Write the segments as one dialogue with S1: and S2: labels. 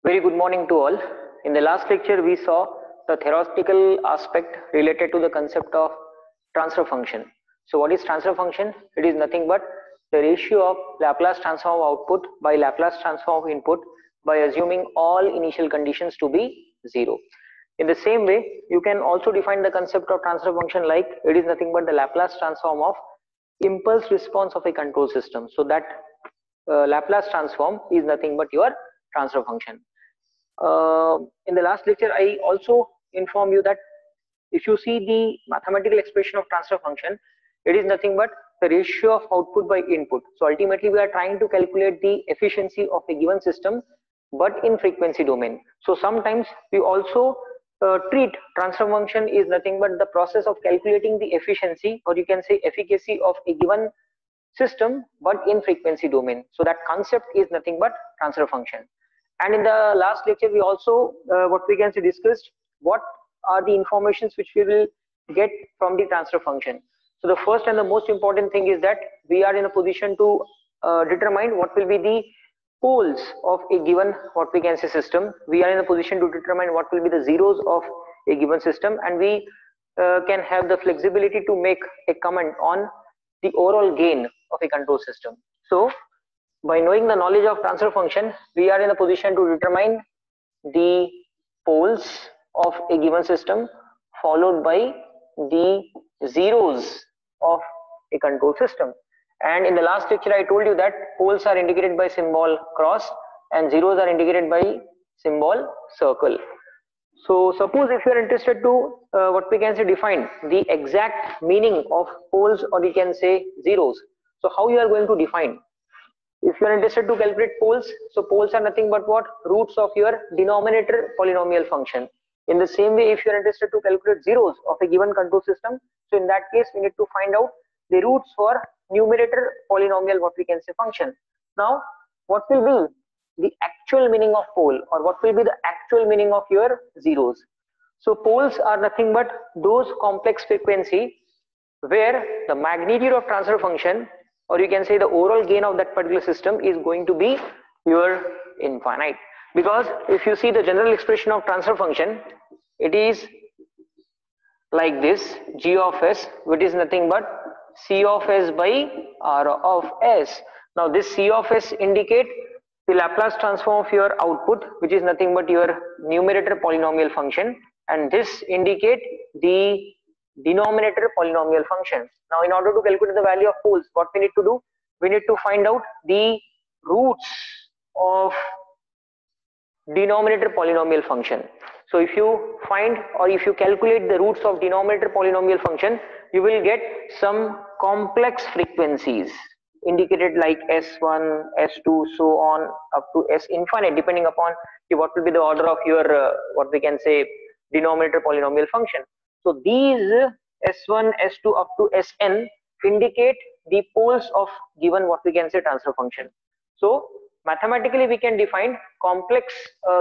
S1: Very good morning to all. In the last lecture, we saw the theoretical aspect related to the concept of transfer function. So what is transfer function? It is nothing but the ratio of Laplace transform of output by Laplace transform of input by assuming all initial conditions to be 0. In the same way, you can also define the concept of transfer function like it is nothing but the Laplace transform of impulse response of a control system. So that Laplace transform is nothing but your transfer function. In the last lecture, I also informed you that if you see the mathematical expression of transfer function, it is nothing but the ratio of output by input. So ultimately, we are trying to calculate the efficiency of a given system, but in frequency domain. So sometimes we also treat transfer function is nothing but the process of calculating the efficiency, or you can say efficacy of a given system, but in frequency domain. So that concept is nothing but transfer function. And in the last lecture, we also what we can say discussed what are the informations which we will get from the transfer function. So the first and the most important thing is that we are in a position to determine what will be the poles of a given what we can say system. We are in a position to determine what will be the zeros of a given system, and we can have the flexibility to make a comment on the overall gain of a control system. So by knowing the knowledge of transfer function, we are in a position to determine the poles of a given system followed by the zeros of a control system. And in the last lecture, I told you that poles are indicated by symbol cross and zeros are indicated by symbol circle. So suppose if you are interested to what we can say define the exact meaning of poles, or we can say zeros. So how you are going to define? If you are interested to calculate poles, so poles are nothing but what? Roots of your denominator polynomial function. In the same way, if you are interested to calculate zeros of a given control system, so in that case we need to find out the roots for numerator polynomial what we can say function. Now what will be the actual meaning of pole, or what will be the actual meaning of your zeros? So poles are nothing but those complex frequency where the magnitude of transfer function, or you can say the overall gain of that particular system, is going to be your infinite. Because if you see the general expression of transfer function, it is like this: g of s, which is nothing but c of s by r of s. Now this c of s indicate the Laplace transform of your output, which is nothing but your numerator polynomial function, and this indicate the denominator polynomial function. Now in order to calculate the value of poles, what we need to do? We need to find out the roots of denominator polynomial function. So if you find, or if you calculate the roots of denominator polynomial function, you will get some complex frequencies indicated like s1, s2, so on up to s infinite, depending upon what will be the order of your what we can say denominator polynomial function. So these s1, s2 up to sn indicate the poles of given what we can say transfer function. So mathematically we can define complex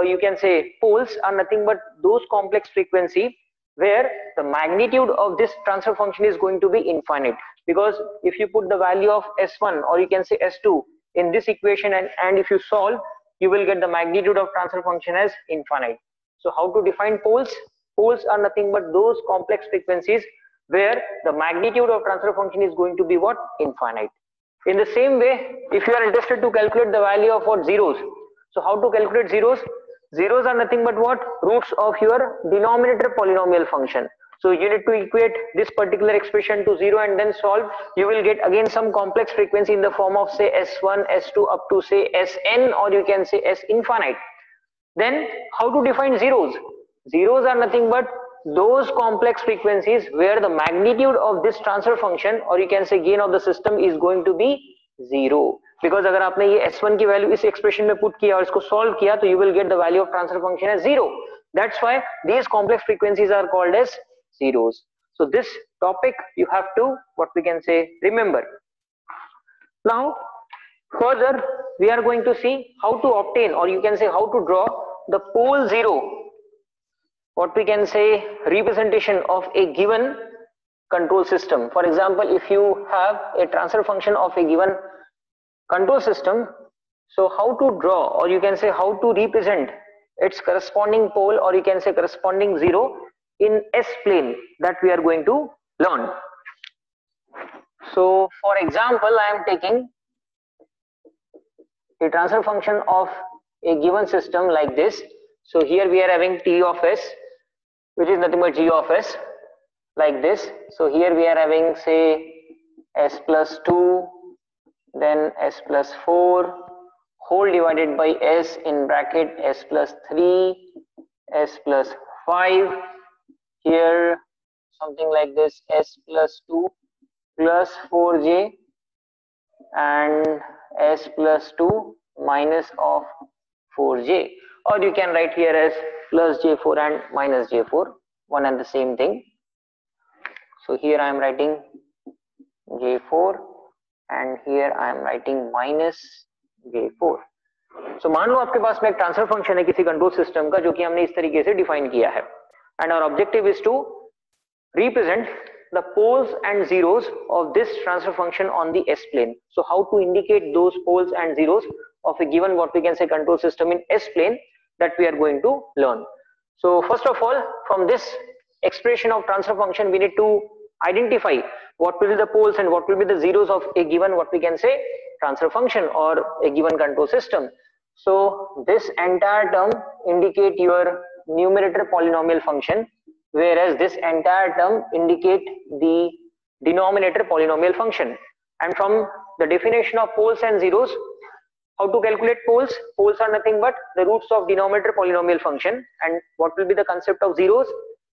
S1: you can say poles are nothing but those complex frequency where the magnitude of this transfer function is going to be infinite. Because if you put the value of s1, or you can say s2 in this equation, and if you solve, you will get the magnitude of transfer function as infinite. So how to define poles? Poles are nothing but those complex frequencies where the magnitude of transfer function is going to be what? Infinite. In the same way, if you are interested to calculate the value of what? Zeros. So how to calculate zeros? Zeros are nothing but what? Roots of your denominator polynomial function. So you need to equate this particular expression to 0 and then solve. You will get again some complex frequency in the form of say s1, s2 up to say sn, or you can say s infinite. Then how to define zeros? Zeros are nothing but those complex frequencies where the magnitude of this transfer function, or you can say gain of the system, is going to be 0. Because अगर आपने ये s1 की value इस expression में put किया और इसको solve किया, तो you will get the value of transfer function as 0. That's why these complex frequencies are called as zeros. So this topic you have to what we can say remember. Now further we are going to see how to obtain, or you can say how to draw the pole zero, what we can say representation of a given control system. For example, if you have a transfer function of a given control system, so how to draw, or you can say how to represent its corresponding pole, or you can say corresponding zero in S plane, that we are going to learn. So for example, I am taking a transfer function of a given system like this. So here we are having T of S, which is nothing but G of S, like this. So here we are having, say, S plus 2, then S plus 4, whole divided by S in bracket S plus 3, S plus 5, here something like this, S plus 2 plus 4J, and S plus 2 minus of 4J, or you can write here as plus J4 and minus J4, one and the same thing. So here I am writing J4 and here I am writing minus J4. So मान लो आपके पास में एक transfer function है किसी control system का, जो कि हमने इस तरीके से डिफाइन किया है, and our objective is to represent the poles and zeros of this transfer function on the S plane. So how to indicate those poles and zeros of a given, what we can say, control system in S plane, that we are going to learn. So first of all, from this expression of transfer function, we need to identify what will be the poles and what will be the zeros of a given, what we can say, transfer function or a given control system. So this entire term indicate your numerator polynomial function, whereas this entire term indicate the denominator polynomial function. And from the definition of poles and zeros, how to calculate poles? Poles are nothing but the roots of denominator polynomial function. And what will be the concept of zeros?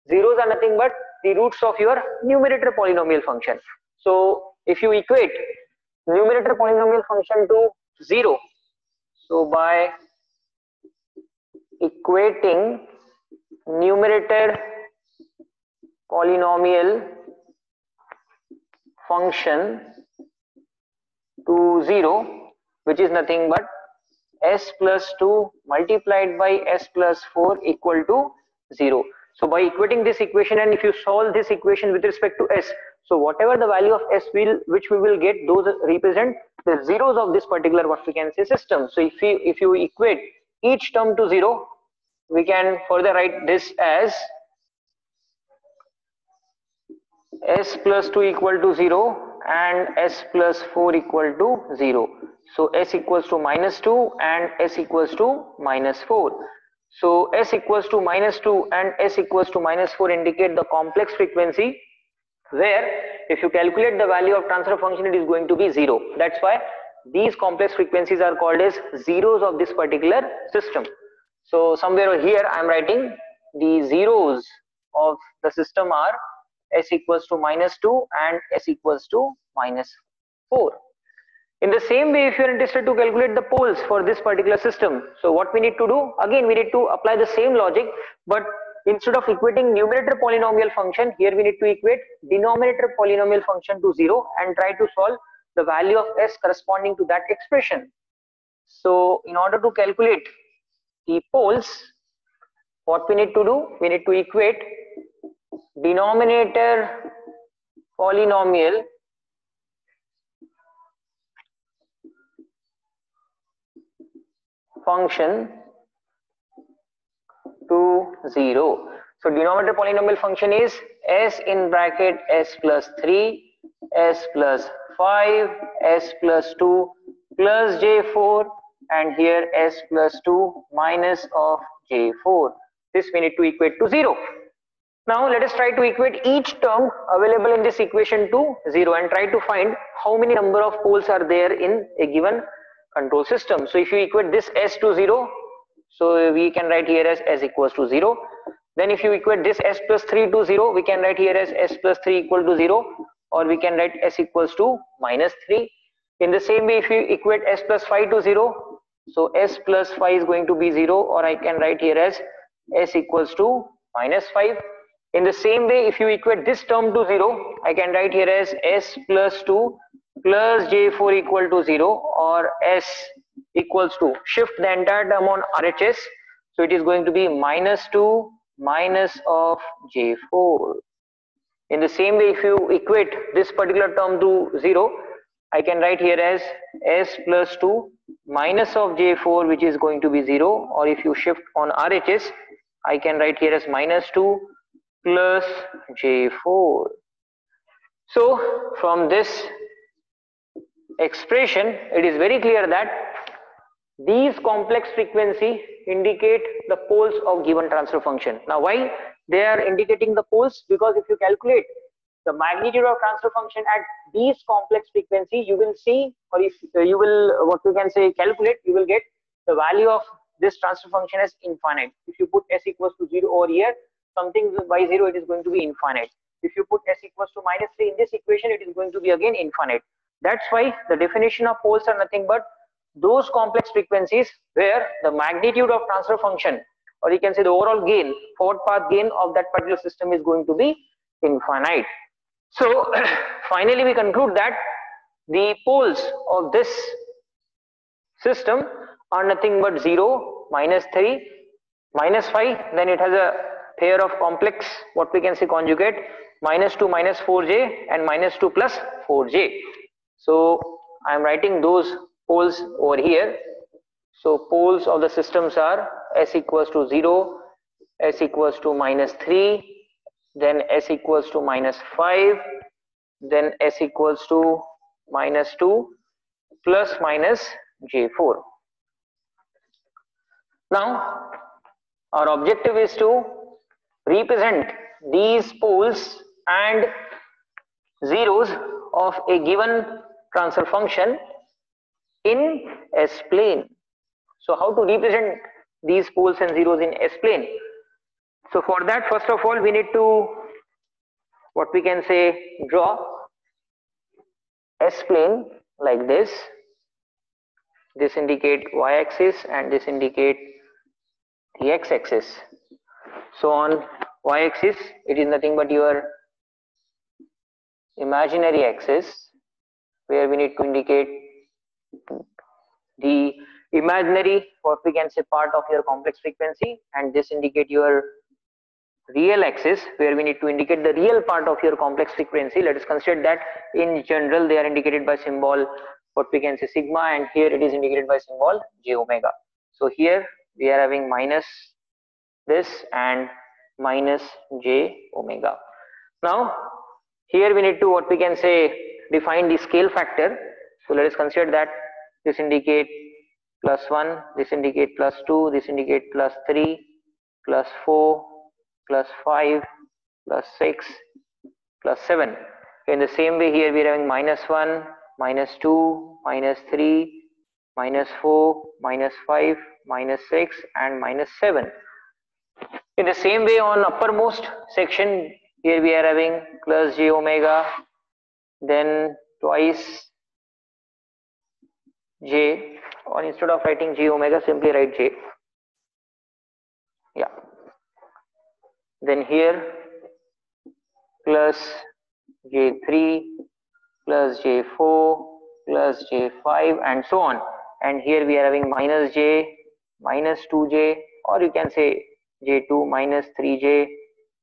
S1: Zeros are nothing but the roots of your numerator polynomial function. So if you equate numerator polynomial function to 0, so by equating numerator polynomial function to 0, which is nothing but S plus 2 multiplied by S plus 4 equal to 0. So by equating this equation, and if you solve this equation with respect to S, so whatever the value of S which we will get, those represent the zeros of this particular, what we can say, system. So if you equate each term to 0, we can further write this as S plus 2 equal to 0 and S plus 4 equal to 0. So S equals to minus 2 and S equals to minus 4. So S equals to minus 2 and S equals to minus 4 indicate the complex frequency, where if you calculate the value of transfer function, it is going to be 0. That's why these complex frequencies are called as zeros of this particular system. So somewhere here I am writing the zeros of the system are S equals to minus 2 and S equals to minus 4. In the same way, if you are interested to calculate the poles for this particular system, so what we need to do, again we need to apply the same logic, but instead of equating numerator polynomial function, here we need to equate denominator polynomial function to 0 and try to solve the value of S corresponding to that expression. So in order to calculate the poles, what we need to do, we need to equate denominator polynomial function to 0. So denominator polynomial function is S in bracket S plus 3, S plus 5, S plus 2 plus J4, and here S plus 2 minus of J4. This we need to equate to 0. Now let us try to equate each term available in this equation to 0 and try to find how many number of poles are there in a given control system. So if you equate this S to 0, so we can write here as S equals to 0. Then if you equate this S plus 3 to 0, we can write here as S plus 3 equal to 0, or we can write S equals to minus 3. In the same way, if you equate S plus 5 to 0, so S plus 5 is going to be 0, or I can write here as S equals to minus 5. In the same way, if you equate this term to 0, I can write here as S plus 2 plus J4 equal to 0, or S equals to, shift the entire term on RHS, so it is going to be minus 2 minus of J4. In the same way, if you equate this particular term to 0, I can write here as S plus 2 minus of J4, which is going to be 0, or if you shift on RHS, I can write here as minus 2 plus J4. So from this expression, it is very clear that these complex frequency indicate the poles of given transfer function. Now why they are indicating the poles? Because if you calculate the magnitude of transfer function at these complex frequency, you will see, or if you will, what you can say, calculate, you will get the value of this transfer function as infinite. If you put s equals to 0 over here, something by 0, it is going to be infinite. If you put s equals to minus 3 in this equation, it is going to be again infinite. That's why the definition of poles are nothing but those complex frequencies where the magnitude of transfer function, or you can say the overall gain, forward path gain of that particular system is going to be infinite. So finally we conclude that the poles of this system are nothing but 0, minus 3, minus 5, then it has a pair of complex, what we can say conjugate, minus 2 minus 4j and minus 2 plus 4j. So I am writing those poles over here. So poles of the systems are s equals to 0, s equals to minus 3, then s equals to minus 5, then s equals to minus 2 plus minus J4. Now our objective is to represent these poles and zeros of a given transfer function in S-plane. So how to represent these poles and zeros in S-plane? So for that, first of all, we need to, what we can say, draw S-plane like this. This indicate y-axis and this indicate the x-axis. So on y-axis, it is nothing but your imaginary axis, where we need to indicate the imaginary, what we can say, part of your complex frequency, and this indicate your real axis, where we need to indicate the real part of your complex frequency. Let us consider that in general they are indicated by symbol, what we can say, sigma, and here it is indicated by symbol j omega. So here we are having minus this and minus j omega. Now here we need to, what we can say, define the scale factor. So let us consider that this indicate plus 1, this indicate plus 2, this indicate plus 3, plus 4, plus 5, plus 6, plus 7. In the same way, here we are having minus 1, minus 2, minus 3, minus 4, minus 5, minus 6, and minus 7. In the same way, on uppermost section, here we are having plus j omega, then twice j, or instead of writing j omega, simply write j. Yeah. Then here plus j3 plus j4 plus j5 and so on, and here we are having minus j, minus 2j, or you can say j2 minus 3j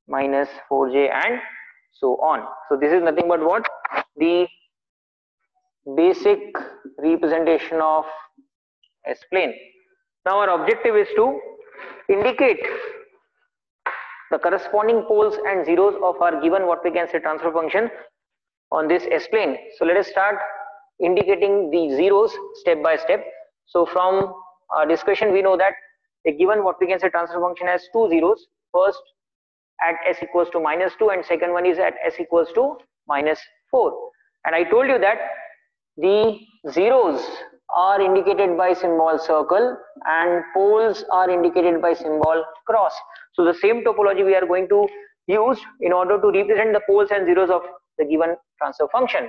S1: minus 4j and so on. So this is nothing but what? The basic representation of S-plane. Now our objective is to indicate the corresponding poles and zeros of our given, what we can say, transfer function on this S-plane. So let us start indicating the zeros step by step. So from our discussion, we know that a given, what we can say, transfer function has two zeros. First at s equals to minus 2 and second one is at s equals to minus 4. And I told you that the zeros are indicated by symbol circle and poles are indicated by symbol cross. So the same topology we are going to use in order to represent the poles and zeros of the given transfer function.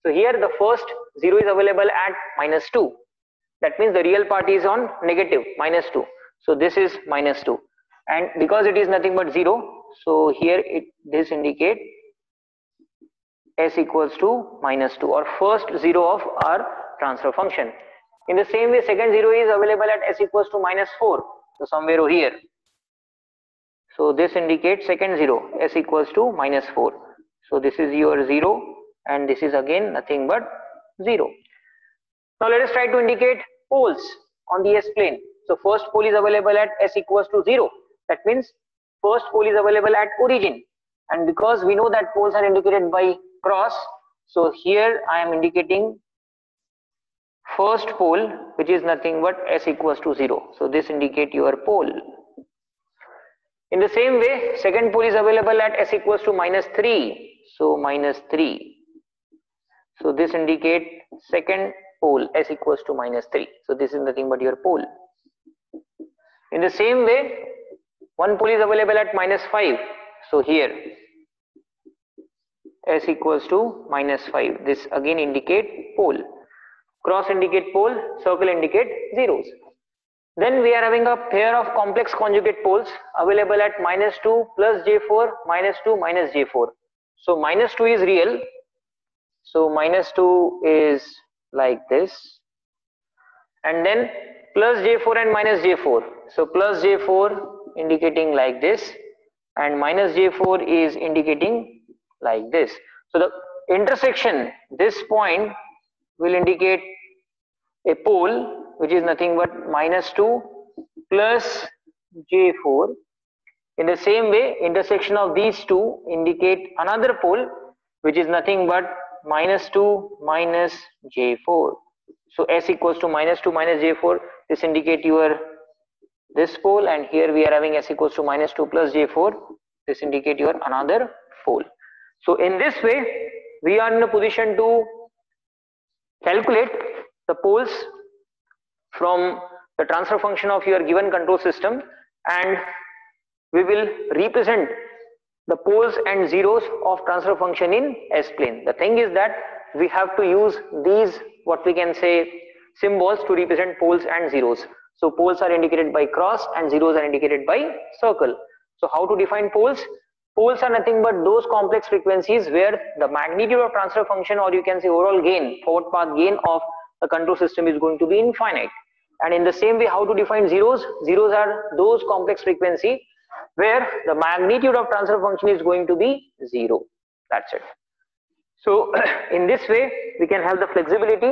S1: So here the first zero is available at minus 2. That means the real part is on negative minus 2. So this is minus 2, and because it is nothing but 0, so here this indicate s equals to minus 2, or first zero of our transfer function. In the same way, second zero is available at s equals to minus 4, so somewhere over here. So this indicates second zero, s equals to minus 4. So this is your 0 and this is again nothing but 0. Now let us try to indicate poles on the S plane. So first pole is available at S equals to 0. That means first pole is available at origin. And because we know that poles are indicated by cross, so here I am indicating first pole, which is nothing but S equals to 0. So this indicate your pole. In the same way, second pole is available at S equals to -3. So -3. So this indicate second pole, S equals to -3. So this is nothing but your pole. In the same way, one pole is available at -5. So here S equals to -5. This again indicate pole. Cross indicate pole, circle indicate zeros. Then we are having a pair of complex conjugate poles available at -2 plus J4, -2 minus J4. So -2 is real. So -2 is like this. And then plus J4 and minus J4. So plus J4 indicating like this and minus J4 is indicating like this. So the intersection, this point will indicate a pole which is nothing but -2 plus J4. In the same way, intersection of these two indicate another pole which is nothing but -2 minus J4. So S equals to -2 minus J4. This indicate your this pole, and here we are having S equals to -2 plus J4. This indicate your another pole. So in this way, we are in a position to calculate the poles from the transfer function of your given control system, and we will represent the poles and zeros of transfer function in S plane. The thing is that we have to use these, what we can say, symbols to represent poles and zeros. So poles are indicated by cross and zeros are indicated by circle. So how to define poles? Poles are nothing but those complex frequencies where the magnitude of transfer function, or you can say overall gain, forward path gain of the control system is going to be infinite. And in the same way, how to define zeros? Zeros are those complex frequency where the magnitude of transfer function is going to be 0. That's it. So in this way, we can have the flexibility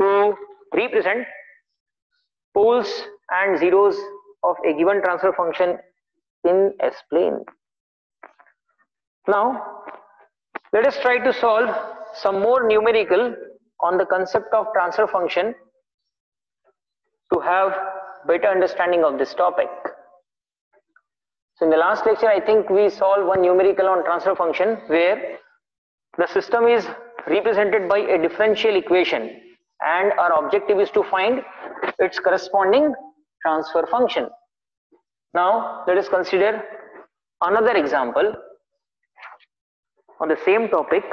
S1: to represent poles and zeros of a given transfer function in S plane. Now, let us try to solve some more numerical on the concept of transfer function to have better understanding of this topic. So in the last lecture, I think we solved one numerical on transfer function where the system is represented by a differential equation and our objective is to find its corresponding transfer function. Now let us consider another example on the same topic.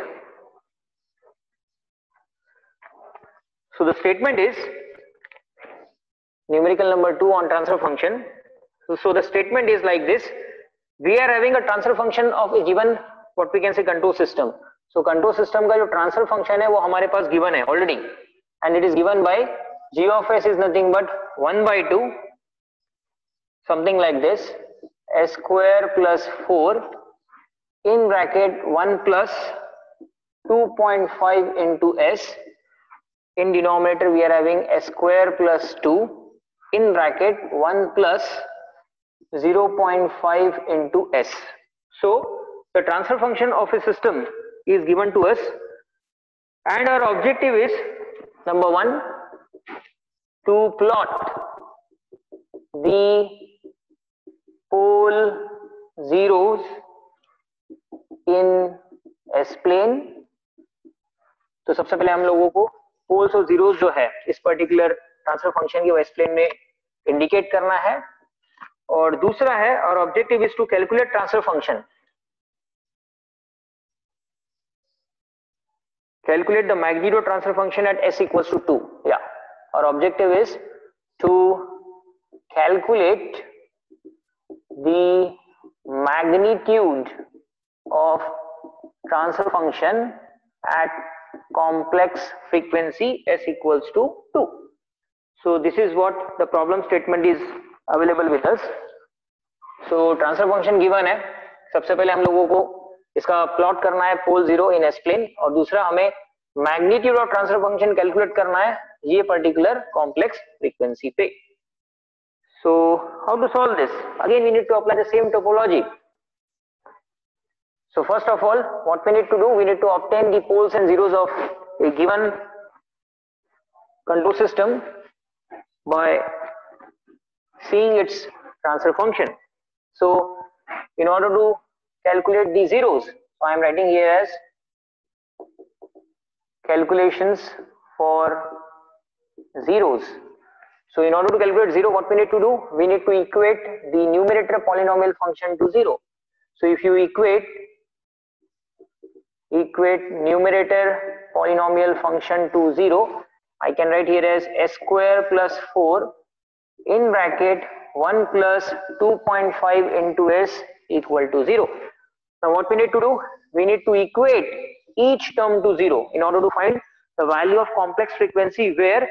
S1: So the statement is numerical number 2 on transfer function. So the statement is like this: we are having a transfer function of a given, what we can say, control system. So control system का जो transfer function है वो हमारे पास given है already, and it is given by g of s is nothing but 1/2 something like this, s square plus 4 in bracket 1 plus 2.5 into s. In denominator we are having s square plus 2 in bracket 1 plus 0.5 into s. So the transfer function of a system is given to us, and our objective is, number 1, to plot the pole zeros in S plane. तो सबसे पहले हम लोगों को poles और zeros जो है इस पर्टिकुलर ट्रांसफर फंक्शन के एस प्लेन में इंडिकेट करना है, और दूसरा है और objective is to calculate transfer function, calculate the magnitude of transfer function at s equals to 2. Yeah, our objective is to calculate the magnitude of transfer function at complex frequency s equals to 2. So this is what the problem statement is available with us. So transfer function given है, सबसे पहले हम लोगों को इसका plot करना है pole zero in S plane, और दूसरा हमें magnitude of transfer function calculate करना है ये particular complex frequency पे. So how to solve this? Again we need to apply the same topology. So first of all, what we need to do, we need to obtain the poles and zeros of a given control system by seeing its transfer function. So in order to calculate the zeros, so I am writing here as calculations for zeros. So in order to calculate zero, what we need to do, we need to equate the numerator polynomial function to zero. So if you equate numerator polynomial function to 0, I can write here as s square plus 4 in bracket 1 plus 2.5 into s equal to 0. Now what we need to do, we need to equate each term to 0 in order to find the value of complex frequency where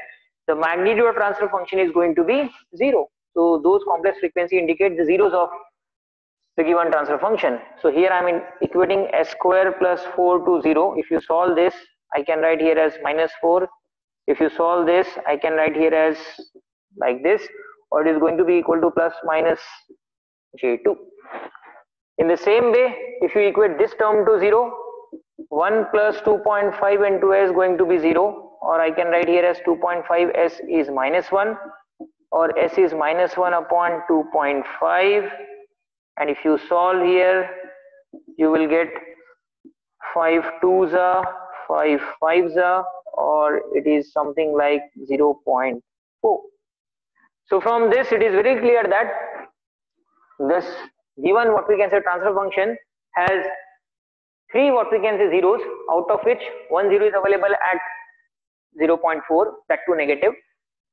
S1: the magnitude of transfer function is going to be 0. So those complex frequency indicate the zeros of the given transfer function. So here I am equating s square plus 4 to 0. If you solve this, I can write here as minus 4. If you solve this, I can write here as like this, or it is going to be equal to plus minus j2. In the same way, if you equate this term to 0, 1 plus 2.5 into s is going to be 0, or I can write here as 2.5 s is minus 1, or s is minus 1 upon 2.5. And if you solve here, you will get 5 2s are 5 5s are, or it is something like 0.4. So from this it is very clear that this given what we can say transfer function has 3 what we can say zeros, out of which 1 0 is available at 0.4, that too negative,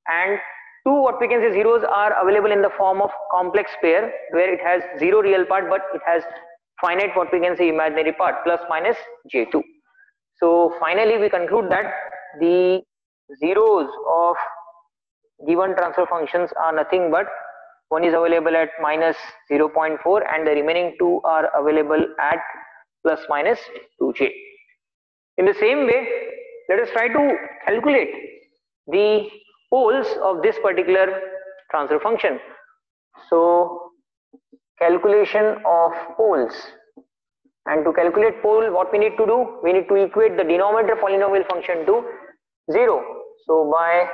S1: and 2 what we can say zeros are available in the form of complex pair where it has 0 real part but it has finite what we can say imaginary part plus minus j2. So finally we conclude that the zeros of given transfer functions are nothing but one is available at minus 0.4 and the remaining 2 are available at plus minus 2j. In the same way, let us try to calculate the poles of this particular transfer function. So calculation of poles, and to calculate pole what we need to do, we need to equate the denominator polynomial function to 0. So by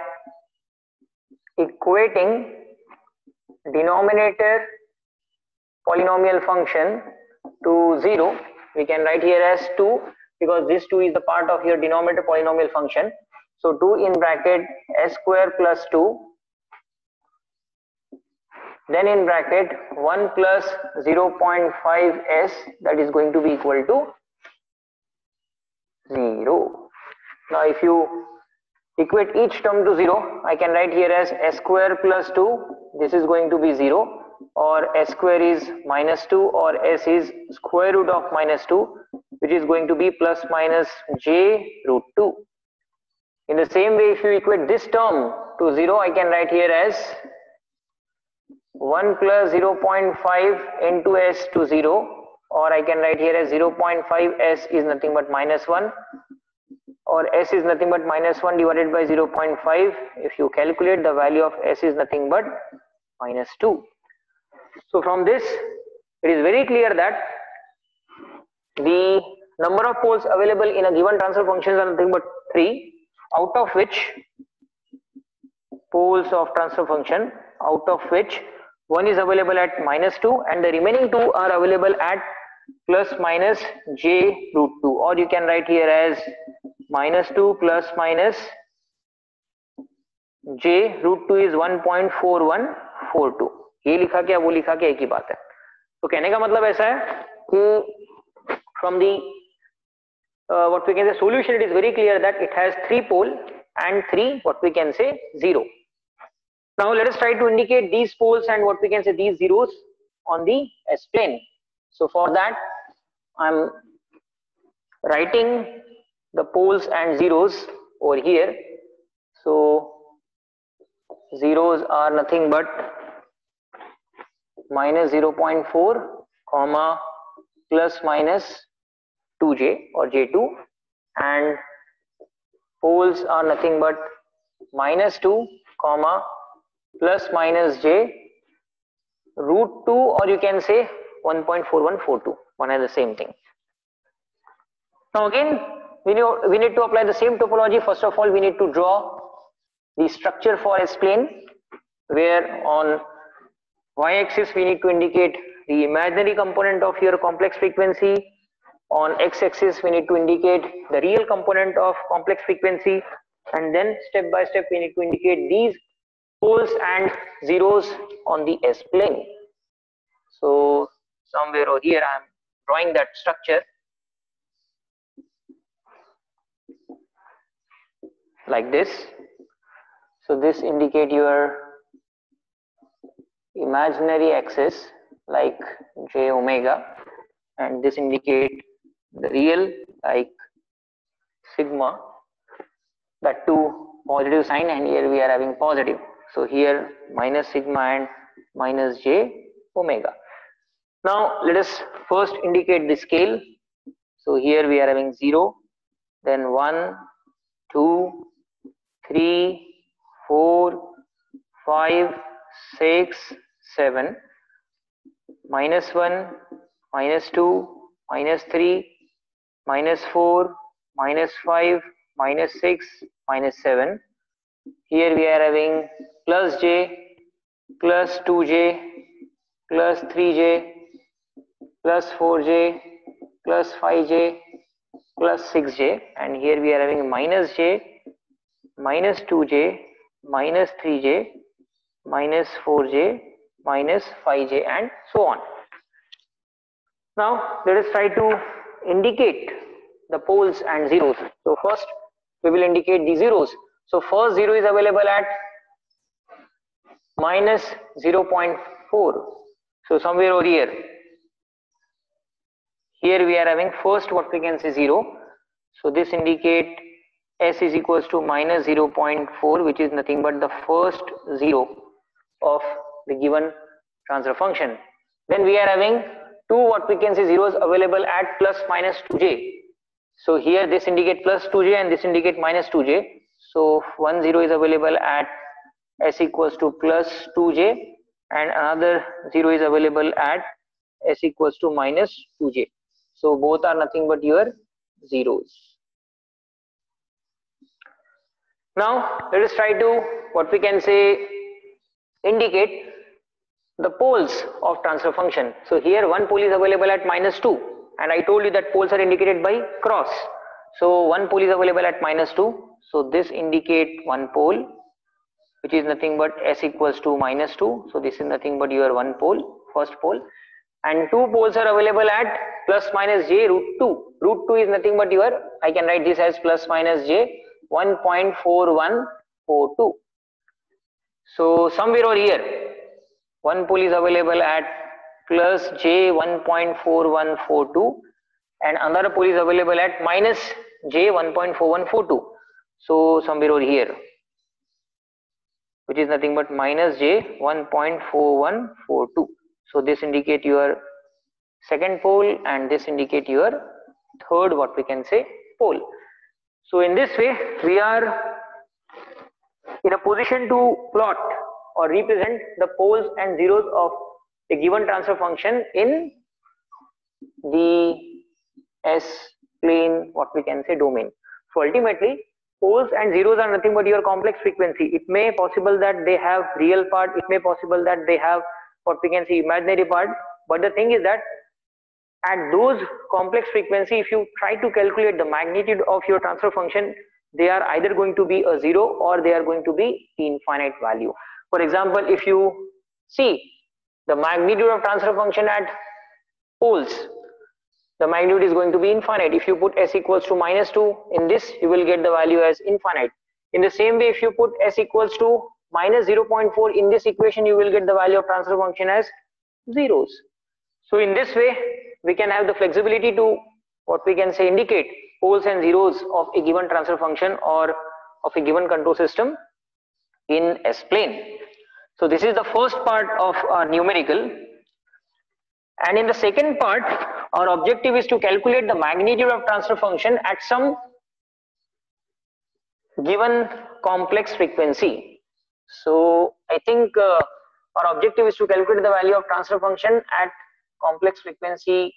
S1: equating denominator polynomial function to 0, we can write here as 2 because this 2 is the part of your denominator polynomial function. So 2 in bracket s square plus 2, then in bracket 1 plus 0.5 s, that is going to be equal to 0. Now if you equate each term to 0, I can write here as s square plus 2, this is going to be 0, or s square is minus 2, or s is square root of minus 2, which is going to be plus minus j root 2. In the same way, if you equate this term to 0, I can write here as 1 plus 0.5 into s to 0, or I can write here as 0.5 s is nothing but minus 1, or s is nothing but minus 1 divided by 0.5. If you calculate, the value of s is nothing but minus 2. So from this, it is very clear that the number of poles available in a given transfer functions are nothing but 3, out of which poles of transfer function, out of which one is available at minus 2 and the remaining 2 are available at plus minus j root 2, or you can write here as minus 2 plus minus j root 2 is 1.4142. ये लिखा क्या वो लिखा क्या एक ही बात है. तो कहने का मतलब ऐसा है कि from the what we can say solution, it is very clear that it has 3 pole and 3 what we can say 0. Now let us try to indicate these poles and what we can say these zeros on the S plane. So for that I am writing the poles and zeros over here. So zeros are nothing but minus 0.4 comma plus minus 2j or j2, and poles are nothing but -2 comma plus minus j root 2, or you can say 1.4142, one and the same thing. Now again we need to apply the same topology. First of all, we need to draw the structure for S-plane, where on y-axis we need to indicate the imaginary component of your complex frequency. On x-axis we need to indicate the real component of complex frequency, and then step by step we need to indicate these poles and zeros on the S-plane. So somewhere over here I am drawing that structure like this. So this indicate your imaginary axis like j omega, and this indicate the real like sigma, that too positive sign, and here we are having positive. So here minus sigma and minus j omega. Now let us first indicate the scale. So here we are having 0, then 1, 2, 3, 4, 5, 6, 7, minus 1, minus 2, minus 3, minus 4, minus 5, minus 6, minus 7. Here we are having plus j, plus 2j, plus 3j, plus 4j, plus 5j, plus 6j, and here we are having minus j, minus 2j, minus 3j, minus 4j, minus 5j, and so on. Now let us try to indicate the poles and zeros. So first we will indicate the zeros. So first zero is available at minus 0.4. So somewhere over here. Here we are having first what we can say 0. So this indicate S is equals to minus 0.4, which is nothing but the first 0 of the given transfer function. Then we are having two what we can say zeros available at plus minus 2j. So here this indicate plus 2j and this indicate minus 2j. So one 0 is available at S equals to plus 2j, and another 0 is available at S equals to minus 2j. So both are nothing but your zeros. Now let us try to what we can say indicate the poles of transfer function. So here one pole is available at minus 2, and I told you that poles are indicated by cross. So one pole is available at minus 2. So this indicate one pole, which is nothing but S equals to minus 2. So this is nothing but your one pole, first pole, and two poles are available at plus minus j root 2. Root 2 is nothing but your, I can write this as plus minus j 1.4142. So somewhere over here one pole is available at plus j 1.4142 and another pole is available at minus j 1.4142. So somewhere over here, which is nothing but minus j 1.4142. So this indicate your second pole and this indicate your third what we can say pole. So in this way we are in a position to plot or represent the poles and zeros of a given transfer function in the S-plane what we can say domain. So ultimately poles and zeros are nothing but your complex frequency. It may possible that they have real part, it may possible that they have what we can say imaginary part, but the thing is that at those complex frequency, if you try to calculate the magnitude of your transfer function, they are either going to be a 0 or they are going to be infinite value. For example, if you see the magnitude of transfer function at poles, the magnitude is going to be infinite. If you put S equals to minus 2 in this, you will get the value as infinite. In the same way, if you put S equals to minus 0.4 in this equation, you will get the value of transfer function as zeros. So in this way, we can have the flexibility to what we can say indicate poles and zeros of a given transfer function or of a given control system in S-plane. So this is the first part of our numerical, and in the second part our objective is to calculate the magnitude of transfer function at some given complex frequency. So I think our objective is to calculate the value of transfer function at complex frequency,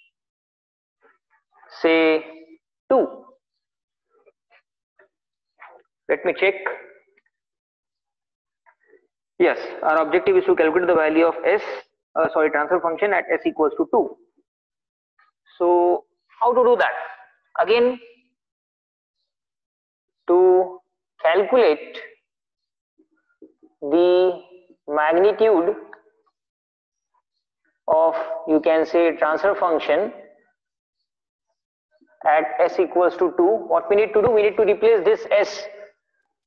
S1: say 2. Let me check. Yes, our objective is to calculate the value of transfer function at s equals to 2. So how to do that? Again, to calculate the magnitude of, you can say, transfer function at s equals to 2, what we need to do? We need to replace this s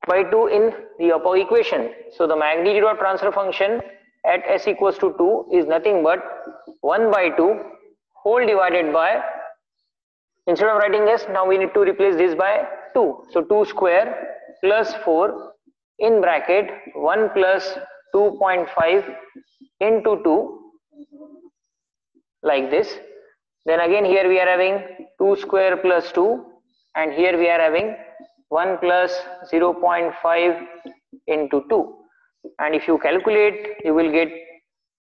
S1: by 2 in the upper equation. So the magnitude of transfer function at s equals to 2 is nothing but 1 by 2 whole divided by, instead of writing s, now we need to replace this by 2. So 2 square plus 4 in bracket 1 plus 2.5 into 2, like this. Then again here we are having 2 square plus 2, and here we are having 1 plus 0.5 into 2. And if you calculate, you will get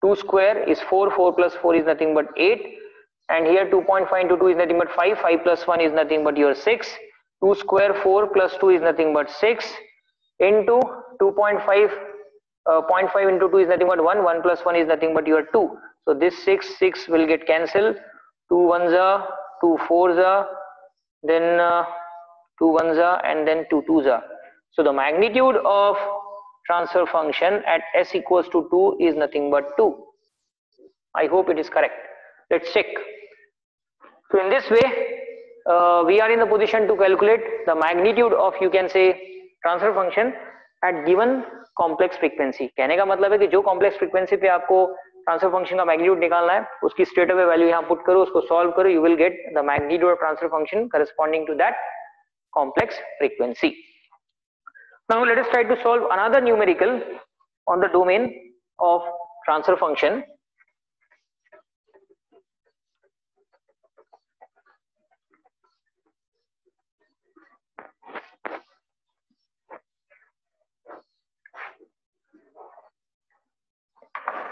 S1: 2 square is 4, 4 plus 4 is nothing but 8, and here 2.5 into 2 is nothing but 5, 5 plus 1 is nothing but your 6, 2 square 4 plus 2 is nothing but 6 into 2.5, 0.5 into 2 is nothing but 1, 1 plus 1 is nothing but your 2. So this 6 will get cancelled, 2 1s are, 2 4s are, then 2 1s are, and then 2 2s are. So the magnitude of transfer function at s equals to 2 is nothing but 2. I hope it is correct. Let's check. So in this way, we are in the position to calculate the magnitude of, you can say, transfer function at given complex frequency. कहने का मतलब है कि जो complex frequency पे आपको transfer function का magnitude निकालना है, उसकी स्ट्रेट अवे वैल्यू यहाँ पुट करो, उसको सॉल्व करो, you will get the magnitude of transfer function corresponding to that complex frequency. Now let us try to solve another numerical on the domain of transfer function.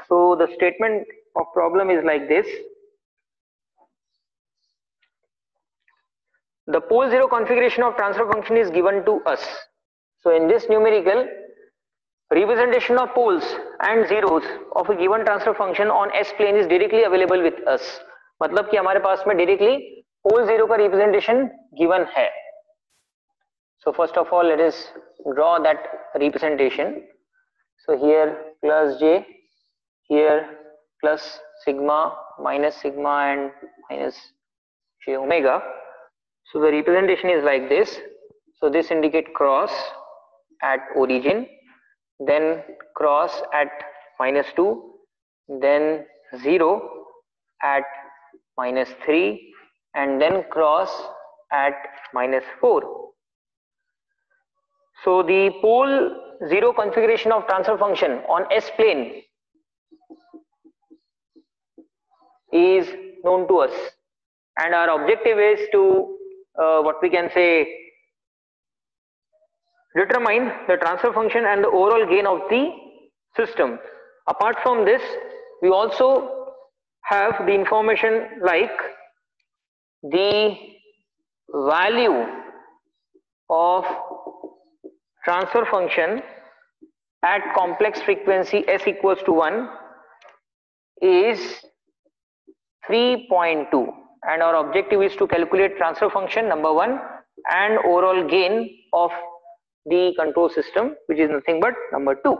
S1: So the statement of problem is like this. The pole zero configuration of transfer function is given to us. So in this numerical, representation of poles and zeros of a given transfer function on S plane is directly available with us. मतलब कि हमारे पास में directly pole zero का representation given है. So first of all, let us draw that representation. So here plus j, here plus sigma, minus sigma, and minus j omega. So the representation is like this. So this indicate cross at origin, then cross at -2, then 0 at -3, and then cross at -4. So the pole zero configuration of transfer function on S plane is known to us, and our objective is to what we can say, determine the transfer function and the overall gain of the system. Apart from this, we also have the information like the value of transfer function at complex frequency s equals to 1 is 3.2, and our objective is to calculate transfer function number 1 and overall gain of the control system, which is nothing but number 2.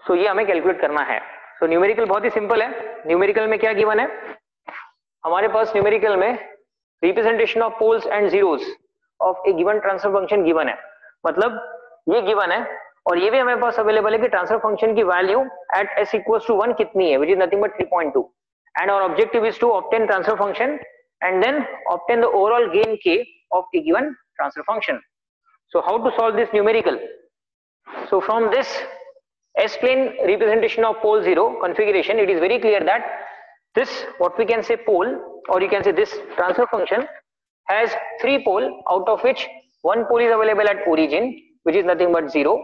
S1: So ये हमें calculate करना है. So numerical बहुत ही simple है. Numerical में क्या given है? हमारे पास न्यूमेरिकल में representation of poles and zeros of a given transfer function given है. मतलब ये गिवन है और ये भी हमारे पास अवेलेबल है कि ट्रांसफर फंक्शन की value at s equals to 1 कितनी है, which is nothing but 3.2, and our objective is to obtain transfer function and then obtain the overall gain k of a given transfer function. So how to solve this numerical? So from this S plane representation of pole zero configuration, it is very clear that this, what we can say, pole, or you can say this transfer function has 3 pole, out of which one pole is available at origin, which is nothing but 0,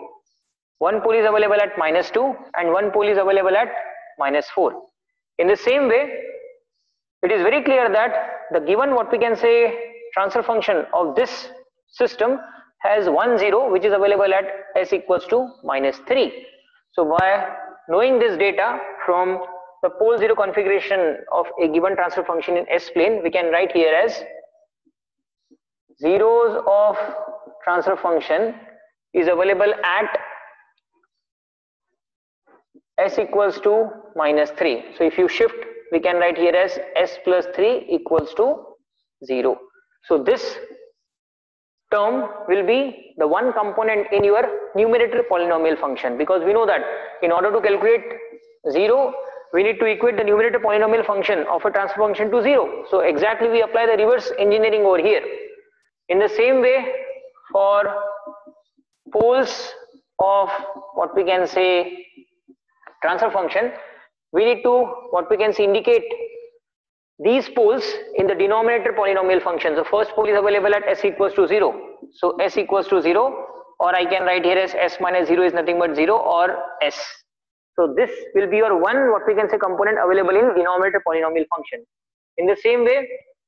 S1: one pole is available at -2, and one pole is available at -4. In the same way, it is very clear that the given, what we can say, transfer function of this system has 1 0, which is available at s equals to -3. So by knowing this data from the pole 0 configuration of a given transfer function in S plane, we can write here as zeros of transfer function is available at s equals to -3. So if you shift, we can write here as s plus 3 equals to 0. So this term will be the one component in your numerator polynomial function, because we know that in order to calculate 0, we need to equate the numerator polynomial function of a transfer function to 0. So exactly we apply the reverse engineering over here. In the same way, for poles of what we can say transfer function, we need to what we can say indicate these poles in the denominator polynomial function. The first pole is available at s equals to 0. So s equals to 0, or I can write here as s minus 0 is nothing but 0 or s. So this will be your one what we can say component available in denominator polynomial function. In the same way,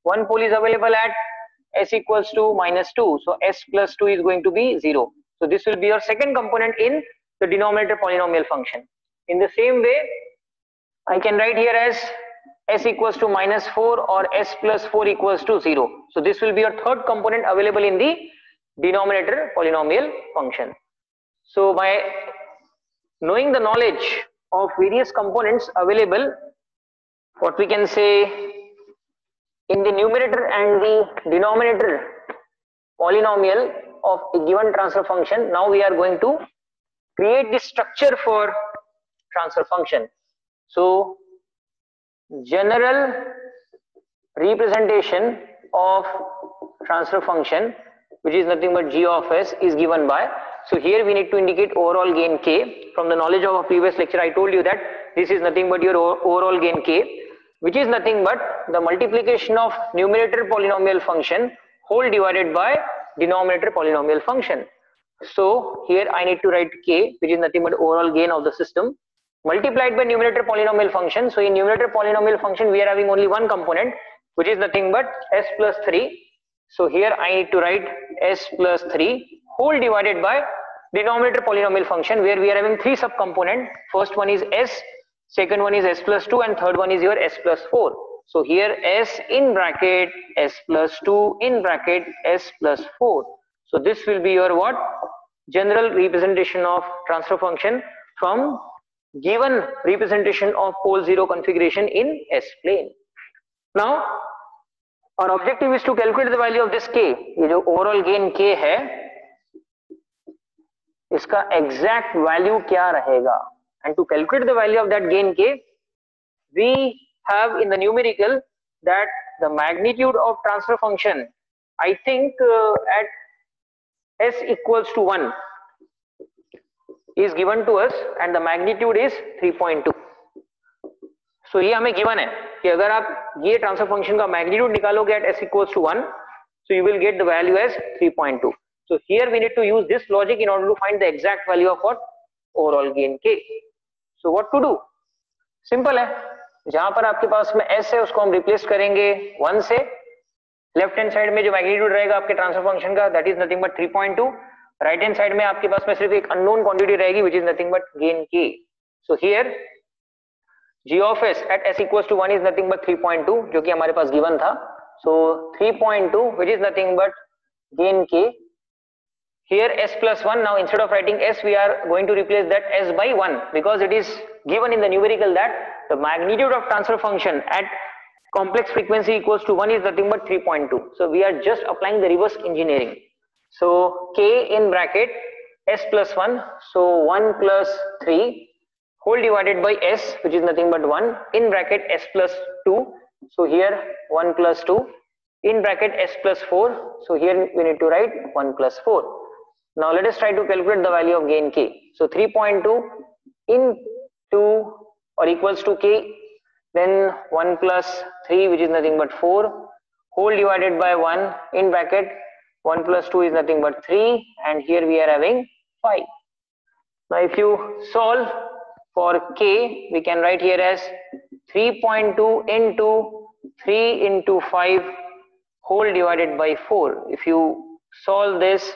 S1: one pole is available at s equals to -2. So s plus 2 is going to be 0. So this will be your second component in the denominator polynomial function. In the same way, I can write here as s equals to -4 or s plus 4 equals to 0. So this will be your third component available in the denominator polynomial function. So by knowing the knowledge of various components available, what we can say in the numerator and the denominator polynomial of a given transfer function, now we are going to create the structure for transfer function. So general representation of transfer function, which is nothing but g of s, is given by, so here we need to indicate overall gain k. From the knowledge of our previous lecture, I told you that this is nothing but your overall gain k, which is nothing but the multiplication of numerator polynomial function whole divided by denominator polynomial function. So here I need to write k, which is nothing but overall gain of the system, multiplied by numerator polynomial function. So in numerator polynomial function, we are having only one component, which is nothing but s plus 3. So here I need to write s plus 3 whole divided by denominator polynomial function, where we are having three subcomponent. First one is s, second one is s plus 2, and third one is your s plus 4. So here s in bracket s plus 2 in bracket s plus 4. So this will be your what? General representation of transfer function from given representation of pole 0 configuration in S plane. Now our objective is to calculate the value of this k. ये जो overall gain k है, इसका exact value क्या रहेगा? And to calculate the value of that gain k, we have in the numerical that the magnitude of transfer function, I think at s equals to 1 is given to us, and the magnitude is 3.2. So ये हमें given है कि अगर आप ये transfer function का magnitude निकालोगे at s equals to 1, so you will get the value as 3.2. So here we need to use this logic in order to find the exact value of what? Overall gain k. So what to do? Simple है, जहां पर आपके पास में s है उसको हम replace करेंगे 1 से. लेफ्ट हैंड साइड में जो मैग्नीट्यूड रहेगा आपके ट्रांसफर फंक्शन का, that is nothing but 3.2. Right hand side में आपके पास में सिर्फ एक अननोन क्वांटिटी रहेगी, which is nothing but gain k. So here g of s at s equals to 1 is nothing but 3.2, जो कि हमारे पास गिवन था. So 3.2 which is nothing but gain k. Here s plus 1, now instead of writing s, we are going to replace that s by 1, because it is given in the numerical that the magnitude of transfer function at complex frequency equals to 1 is nothing but 3.2. So we are just applying the reverse engineering. So k in bracket s plus 1, so 1 plus 3 whole divided by s, which is nothing but 1, in bracket s plus 2. So here 1 plus 2 in bracket s plus 4. So here we need to write 1 plus 4. Now let us try to calculate the value of gain k. So 3.2 into or equals to k, then 1 plus 3, which is nothing but 4, whole divided by 1 in bracket 1 plus 2 is nothing but 3, and here we are having 5. Now if you solve for k, we can write here as 3.2 into 3 into 5 whole divided by 4. If you solve this,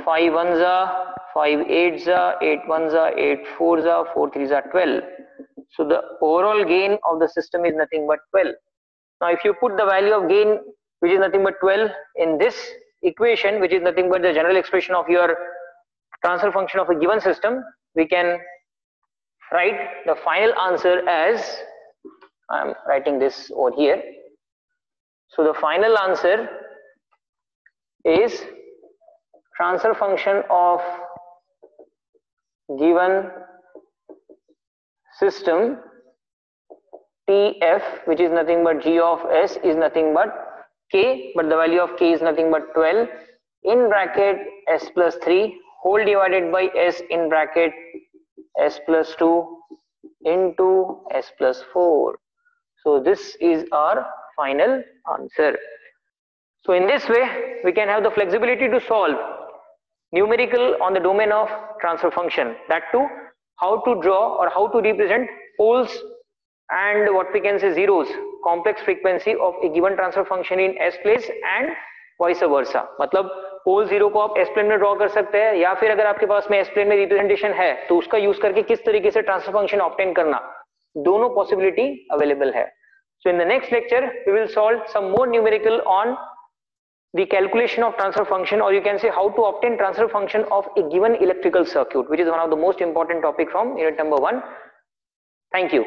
S1: 5 ones are 5 8s are 8 ones are 8 4s are 4 3s are 12. So the overall gain of the system is nothing but 12. Now if you put the value of gain, which is nothing but 12, in this equation, which is nothing but the general expression of your transfer function of a given system, we can write the final answer as, I am writing this over here. So the final answer is transfer function of given system TF, which is nothing but g of s, is nothing but k, but the value of k is nothing but 12 in bracket s plus 3 whole divided by s in bracket s plus 2 into s plus 4. So this is our final answer. So in this way, we can have the flexibility to solve numerical on the domain of transfer function. That too, how to draw or how to represent poles and what we can say zeros, complex frequency of a given transfer function in S place and vice versa. मतलब pole zero को आप S plane में draw कर सकते हैं, या फिर अगर आपके पास में एस प्लेन में रिप्रेजेंटेशन है तो उसका यूज करके किस तरीके से ट्रांसफर फंक्शन ऑब्टेन करना, दोनों पॉसिबिलिटी अवेलेबल है. So in the next lecture, we will solve some more numerical on the calculation of transfer function, or you can say how to obtain transfer function of a given electrical circuit, which is one of the most important topic from unit number 1. Thank you.